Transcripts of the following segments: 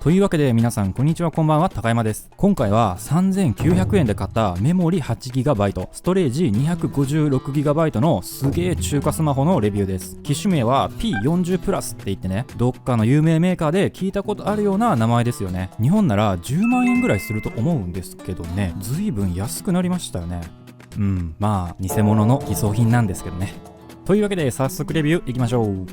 というわけで皆さんこんにちは、こんばんは、高山です。今回は3900円で買ったメモリ 8GB ストレージ 256GB のすげえ中華スマホのレビューです。機種名は P40 プラスって言ってね、どっかの有名メーカーで聞いたことあるような名前ですよね。日本なら10万円ぐらいすると思うんですけどね、ずいぶん安くなりましたよね。まあ偽物の偽装品なんですけどね。というわけで早速レビューいきましょう。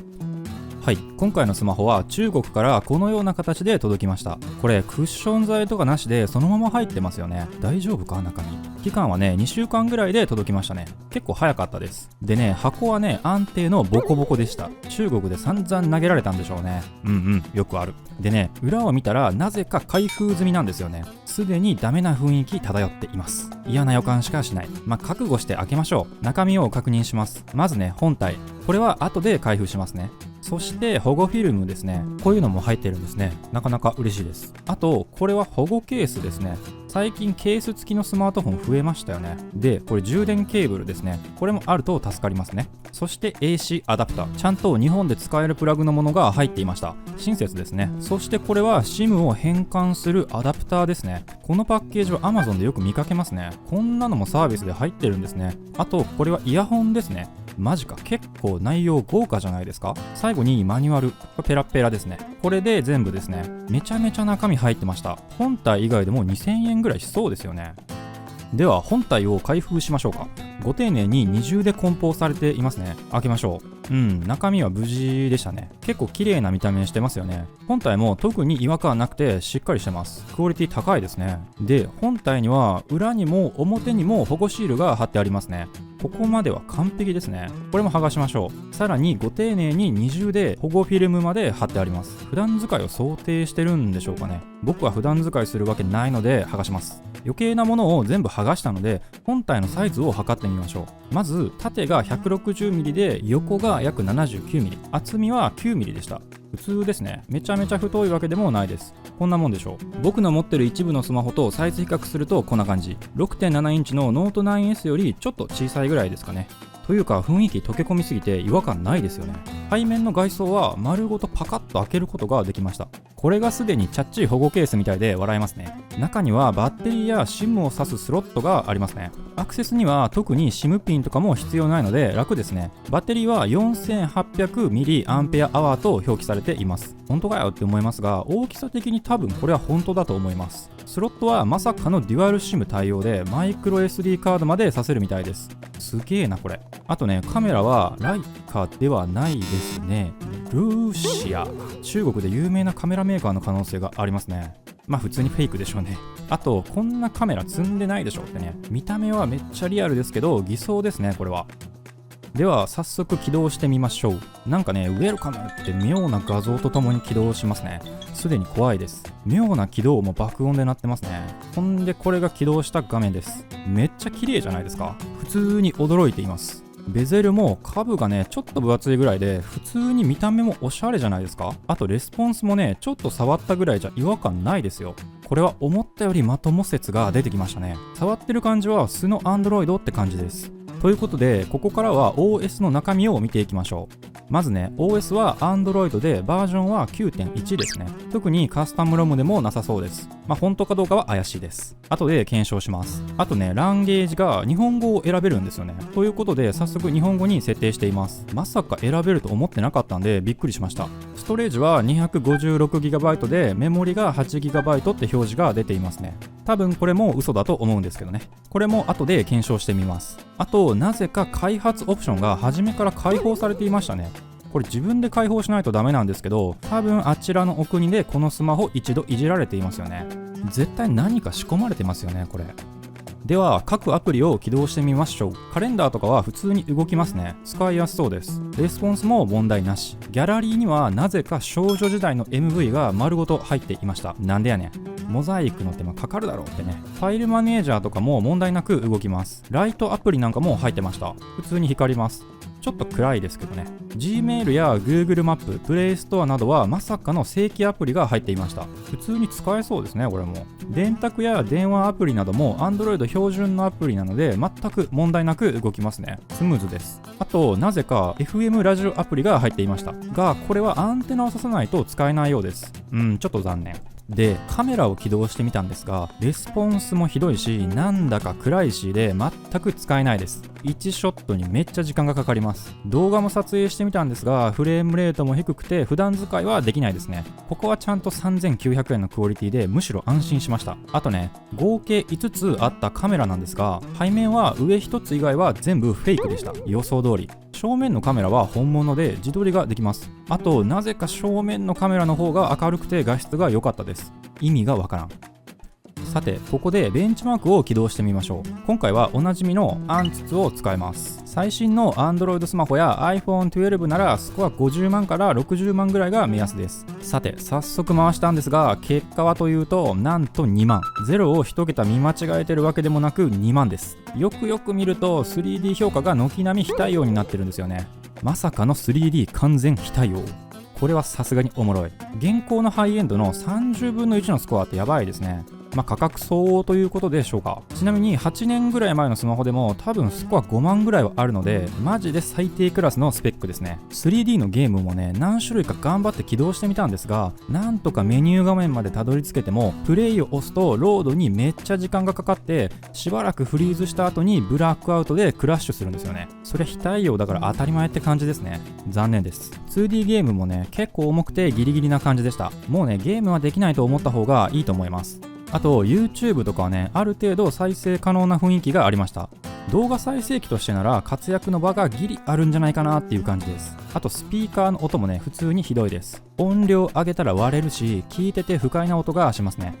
はい、今回のスマホは中国からこのような形で届きました。これクッション材とかなしでそのまま入ってますよね。大丈夫か中身。期間はね2週間ぐらいで届きましたね。結構早かったです。でね、箱はね安定のボコボコでした。中国で散々投げられたんでしょうね。よくある。でね、裏を見たらなぜか開封済みなんですよね。すでにダメな雰囲気漂っています。嫌な予感しかしない。覚悟して開けましょう。中身を確認します。まずね、本体。これは後で開封しますね。そして保護フィルムですね。こういうのも入ってるんですね。なかなか嬉しいです。あとこれは保護ケースですね。最近ケース付きのスマートフォン増えましたよね。でこれ充電ケーブルですね。これもあると助かりますね。そして AC アダプター、ちゃんと日本で使えるプラグのものが入っていました。親切ですね。そしてこれは SIM を変換するアダプターですね。このパッケージは Amazon でよく見かけますね。こんなのもサービスで入ってるんですね。あとこれはイヤホンですね。マジか、結構内容豪華じゃないですか。最後にマニュアル、ペラペラですね。これで全部ですね。めちゃめちゃ中身入ってました。本体以外でも2000円ぐらいしそうですよね。では本体を開封しましょうか。ご丁寧に二重で梱包されていますね。開けましょう。中身は無事でしたね。結構綺麗な見た目してますよね。本体も特に違和感なくてしっかりしてます。クオリティ高いですね。で本体には裏にも表にも保護シールが貼ってありますね。ここまでは完璧ですね。これも剥がしましょう。さらにご丁寧に二重で保護フィルムまで貼ってあります。普段使いを想定してるんでしょうかね。僕は普段使いするわけないので剥がします。余計なものを全部剥がしたので本体のサイズを測ってみましょう。まず縦が 160mm で横が約 79mm、 厚みは 9mm でした。普通ですね。めちゃめちゃ太いわけでもないです。こんなもんでしょう。僕の持ってる一部のスマホとサイズ比較するとこんな感じ。 6.7 インチのノート 9S よりちょっと小さいぐらいですかね。というか雰囲気溶け込みすぎて違和感ないですよね。背面の外装は丸ごとパカッと開けることができました。これがすでにチャッチー保護ケースみたいで笑えますね。中にはバッテリーや SIM を挿すスロットがありますね。アクセスには特に SIM ピンとかも必要ないので楽ですね。バッテリーは 4800mAh と表記されています。本当かよって思いますが、大きさ的に多分これは本当だと思います。スロットはまさかのデュアル SIM 対応でマイクロ SD カードまで挿せるみたいです。すげえなこれ。あとね、カメラはライカではないですね。ルーシア。中国で有名なカメラメーカーの可能性がありますね。普通にフェイクでしょうね。あとこんなカメラ積んでないでしょってね。見た目はめっちゃリアルですけど偽装ですねこれは。では早速起動してみましょう。なんかね、ウェルカムって妙な画像とともに起動しますね。すでに怖いです。妙な起動も爆音で鳴ってますね。ほんでこれが起動した画面です。めっちゃ綺麗じゃないですか。普通に驚いています。ベゼルも下部がねちょっと分厚いぐらいで普通に見た目もおしゃれじゃないですか。あとレスポンスもねちょっと触ったぐらいじゃ違和感ないですよ。これは思ったよりまとも説が出てきましたね。触ってる感じは素の Android って感じです。ということでここからは OS の中身を見ていきましょう。まずね、 OS は Android でバージョンは 9.1 ですね。特にカスタムロムでもなさそうです。本当かどうかは怪しいです。後で検証します。あとね、ランゲージが日本語を選べるんですよね。ということで早速日本語に設定しています。まさか選べると思ってなかったんでびっくりしました。ストレージは 256GB でメモリが 8GB って表示が出ていますね。多分これも嘘だと思うんですけどね。これも後で検証してみます。あとなぜか開発オプションが初めから開放されていましたね。これ自分で開放しないとダメなんですけど、多分あちらのお国でこのスマホ一度いじられていますよね。絶対何か仕込まれてますよねこれ。では各アプリを起動してみましょう。カレンダーとかは普通に動きますね。使いやすそうです。レスポンスも問題なし。ギャラリーにはなぜか少女時代の MV が丸ごと入っていました。なんでやねん。モザイクの手間かかるだろうってね。ファイルマネージャーとかも問題なく動きます。ライトアプリなんかも入ってました。普通に光ります。ちょっと暗いですけどね。 Gmail や Google マップ、Play Store などはまさかの正規アプリが入っていました。普通に使えそうですねこれも。電卓や電話アプリなども Android 標準のアプリなので全く問題なく動きますね。スムーズです。あとなぜか FM ラジオアプリが入っていましたが、これはアンテナを挿さないと使えないようです。ちょっと残念。で、カメラを起動してみたんですが、レスポンスもひどいし、なんだか暗いしで全く使えないです。1ショットにめっちゃ時間がかかります。動画も撮影してみたんですが、フレームレートも低くて普段使いはできないですね。ここはちゃんと3900円のクオリティでむしろ安心しました。あとね、合計5つあったカメラなんですが、背面は上1つ以外は全部フェイクでした。予想通り。正面のカメラは本物で自撮りができます。あと、なぜか正面のカメラの方が明るくて画質が良かったです。意味がわからん。さて、ここでベンチマークを起動してみましょう。今回はおなじみのアンツツを使います。最新の Android スマホや iPhone12 ならスコア50万から60万ぐらいが目安です。さて、早速回したんですが、結果はというと、なんと2万。0を1桁見間違えてるわけでもなく2万です。よくよく見ると 3D 評価が軒並み非対応になってるんですよね。まさかの 3D 完全非対応。これはさすがにおもろい。現行のハイエンドの30分の1のスコアってやばいですね。価格相応ということでしょうか。ちなみに8年ぐらい前のスマホでも多分スコア5万ぐらいはあるので、マジで最低クラスのスペックですね。3D のゲームもね、何種類か頑張って起動してみたんですが、なんとかメニュー画面までたどり着けても、プレイを押すとロードにめっちゃ時間がかかって、しばらくフリーズした後にブラックアウトでクラッシュするんですよね。それ非対応だから当たり前って感じですね。残念です。2D ゲームもね、結構重くてギリギリな感じでした。もうね、ゲームはできないと思った方がいいと思います。あと YouTube とかはね、ある程度再生可能な雰囲気がありました。動画再生機としてなら活躍の場がギリあるんじゃないかなっていう感じです。あとスピーカーの音もね、普通にひどいです。音量上げたら割れるし、聞いてて不快な音がしますね。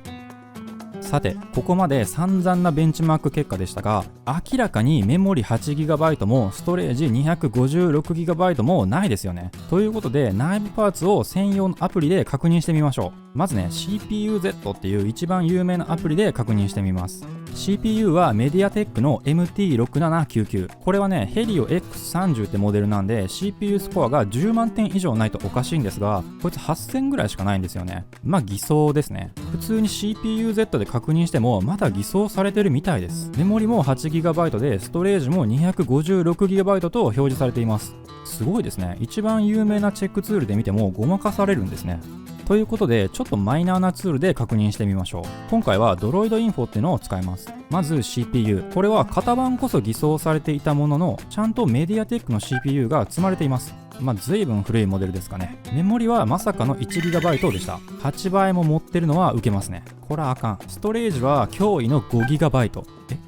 さて、ここまで散々なベンチマーク結果でしたが、明らかにメモリ 8GB もストレージ 256GB もないですよね。ということで、内部パーツを専用のアプリで確認してみましょう。まずね、CPU-Z っていう一番有名なアプリで確認してみます。CPU はメディアテックの MT6799。これはね、ヘリオ X30 ってモデルなんで CPU スコアが10万点以上ないとおかしいんですが、こいつ8000ぐらいしかないんですよね。偽装ですね。普通に CPU-Z で確認してもまだ偽装されてるみたいです。メモリも 8GB でストレージも 256GB と表示されています。すごいですね。一番有名なチェックツールで見てもごまかされるんですね。ということで、ちょっとマイナーなツールで確認してみましょう。今回はドロイドインフォっていうのを使います。まず CPU。これは型番こそ偽装されていたものの、ちゃんとメディアテックの CPU が積まれています。随分古いモデルですかね。メモリはまさかの 1GB でした。8倍も持ってるのは受けますね。これはあかん。ストレージは驚異の 5GB。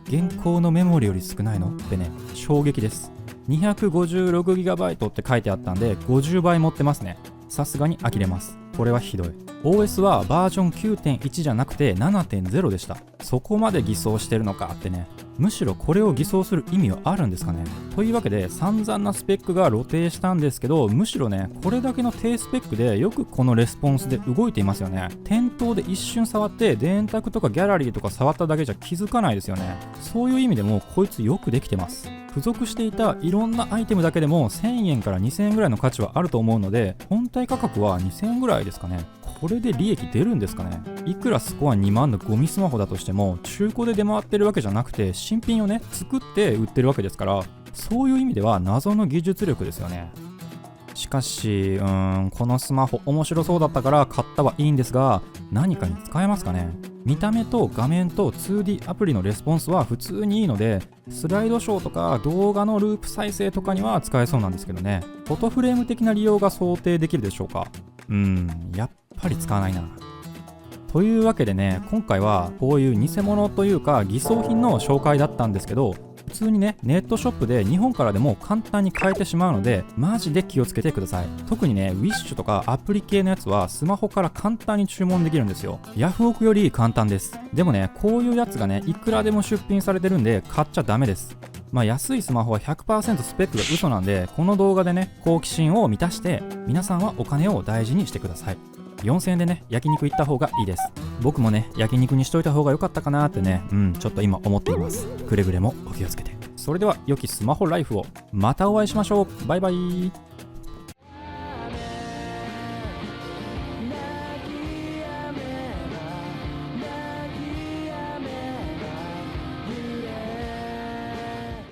現行のメモリより少ないのってね、衝撃です。256GB って書いてあったんで、50倍持ってますね。さすがに呆れます。これはひどい。OS はバージョン 9.1 じゃなくて 7.0 でした。そこまで偽装してるのかってね。むしろこれを偽装する意味はあるんですかね。というわけで散々なスペックが露呈したんですけど、むしろね、これだけの低スペックでよくこのレスポンスで動いていますよね。店頭で一瞬触って電卓とかギャラリーとか触っただけじゃ気づかないですよね。そういう意味でもこいつよくできてます。付属していたいろんなアイテムだけでも1000円から2000円ぐらいの価値はあると思うので、本体価格は2000円ぐらいですかね。これで利益出るんですかね。いくらスコア2万のゴミスマホだとしても、中古で出回ってるわけじゃなくて、新品をね、作って売ってるわけですから、そういう意味では謎の技術力ですよね。しかし、このスマホ面白そうだったから買ったはいいんですが、何かに使えますかね。見た目と画面と 2D アプリのレスポンスは普通にいいので、スライドショーとか動画のループ再生とかには使えそうなんですけどね。フォトフレーム的な利用が想定できるでしょうか。やっぱり使わないな。というわけでね、今回はこういう偽物というか偽装品の紹介だったんですけど、普通にね、ネットショップで日本からでも簡単に買えてしまうので、マジで気をつけてください。特にね、Wish とかアプリ系のやつはスマホから簡単に注文できるんですよ。ヤフオクより簡単です。でもね、こういうやつがね、いくらでも出品されてるんで買っちゃダメです。安いスマホは 100% スペックが嘘なんで、この動画でね、好奇心を満たして皆さんはお金を大事にしてください。4000円でね、焼肉行った方がいいです。僕もね、焼肉にしといた方が良かったかなってね、ちょっと今思っています。くれぐれもお気をつけて。それでは良きスマホライフを。またお会いしましょう。バイバイ。